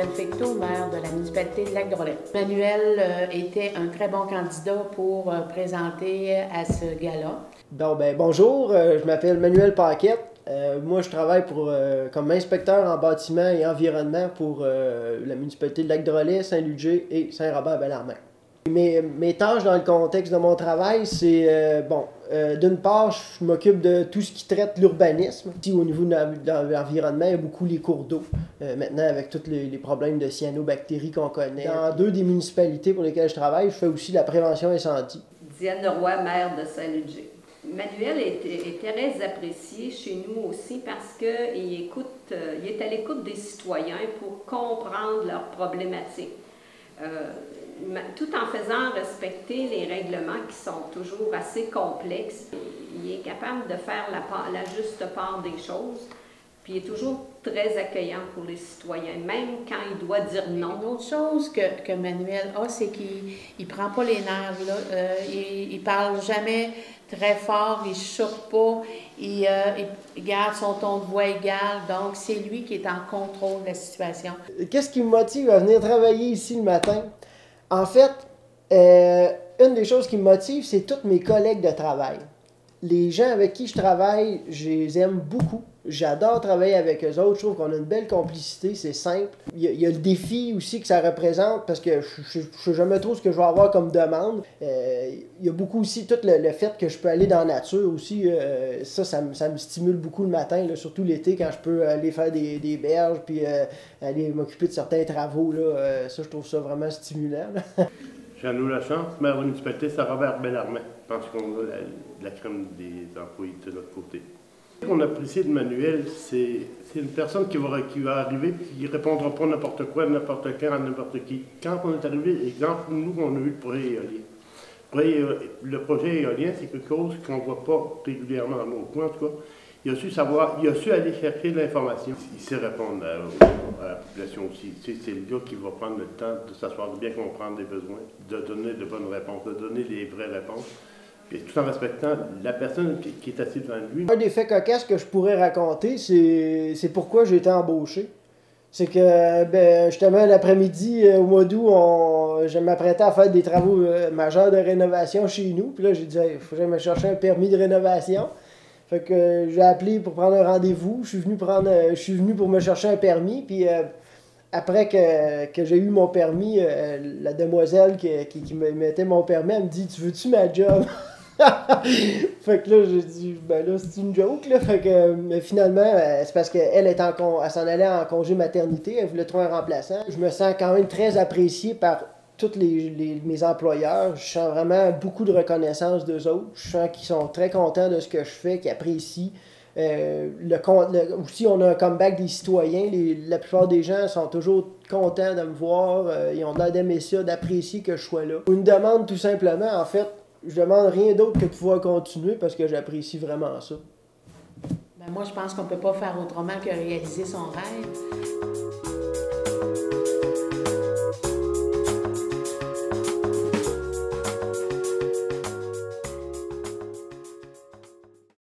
Manuel Fecteau, maire de la municipalité de Lac-Drolet. Manuel était un très bon candidat pour présenter à ce gala. Bonjour, je m'appelle Manuel Paquette. Moi, je travaille comme inspecteur en bâtiment et environnement pour la municipalité de Lac-Drolet, Saint-Ludger et Saint-Robert-Bellarmine. Mes tâches dans le contexte de mon travail, c'est, d'une part, je m'occupe de tout ce qui traite l'urbanisme. Au niveau de l'environnement, il y a beaucoup les cours d'eau, maintenant avec tous les problèmes de cyanobactéries qu'on connaît. Dans deux des municipalités pour lesquelles je travaille, je fais aussi la prévention incendie. Diane Leroy, maire de Saint-Ludger. Manuel est très apprécié chez nous aussi parce qu'il est à l'écoute des citoyens pour comprendre leurs problématiques. Tout en faisant respecter les règlements qui sont toujours assez complexes, il est capable de faire la juste part des choses, puis il est toujours très accueillant pour les citoyens, même quand il doit dire non. Une autre chose que Manuel a, c'est qu'il ne prend pas les nerfs, là. Il ne parle jamais très fort, il ne chuchote pas, il garde son ton de voix égal, donc c'est lui qui est en contrôle de la situation. Qu'est-ce qui me motive à venir travailler ici le matin? En fait, une des choses qui me motive, c'est tous mes collègues de travail. Les gens avec qui je travaille, je les aime beaucoup. J'adore travailler avec eux autres. Je trouve qu'on a une belle complicité, c'est simple. Il y a le défi aussi que ça représente parce que je ne sais jamais trop ce que je vais avoir comme demande. Il y a beaucoup aussi tout le fait que je peux aller dans la nature aussi. Ça me stimule beaucoup le matin, là, surtout l'été quand je peux aller faire des berges puis aller m'occuper de certains travaux. Là, ça, je trouve ça vraiment stimulant. J'en ai la chance, maire de la municipalité, c'est Robert-Bellarmine. Je pense qu'on a la crème des employés de notre côté. Ce qu'on apprécie de Manuel, c'est une personne qui va arriver et qui ne répondra pas n'importe quoi, n'importe quand, à n'importe qui. Quand on est arrivé, exemple, nous, on a eu le projet éolien. Le projet éolien, c'est quelque chose qu'on ne voit pas régulièrement dans nos coins, en tout cas. Il a su aller chercher l'information. Il sait répondre à la population aussi. C'est le gars qui va prendre le temps de s'asseoir, de bien comprendre les besoins, de donner de bonnes réponses, de donner les vraies réponses, puis tout en respectant la personne qui est assise devant lui. Un des faits cocasses que je pourrais raconter, c'est pourquoi j'ai été embauché. C'est que, justement, l'après-midi, au mois d'août, je m'apprêtais à faire des travaux majeurs de rénovation chez nous. Puis là, j'ai dit, il faut que j'aille me chercher un permis de rénovation. Fait que j'ai appelé pour prendre un rendez-vous. Je suis venu pour me chercher un permis. Puis après que j'ai eu mon permis, la demoiselle qui me mettait mon permis, elle me dit, tu veux-tu ma job? Fait que là, j'ai dit, là, c'est une joke, là. Fait que, mais finalement, c'est parce qu'elle s'en allait en congé maternité. Elle voulait trouver un remplaçant. Je me sens quand même très apprécié par tous mes employeurs. Je sens vraiment beaucoup de reconnaissance d'eux autres. Je sens qu'ils sont très contents de ce que je fais, qu'ils apprécient. Aussi, on a un comeback des citoyens. La plupart des gens sont toujours contents de me voir. Ils ont l'air d'aimer ça, d'apprécier que je sois là. Une demande, tout simplement, en fait, je demande rien d'autre que de pouvoir continuer parce que j'apprécie vraiment ça. Moi, je pense qu'on ne peut pas faire autrement que réaliser son rêve.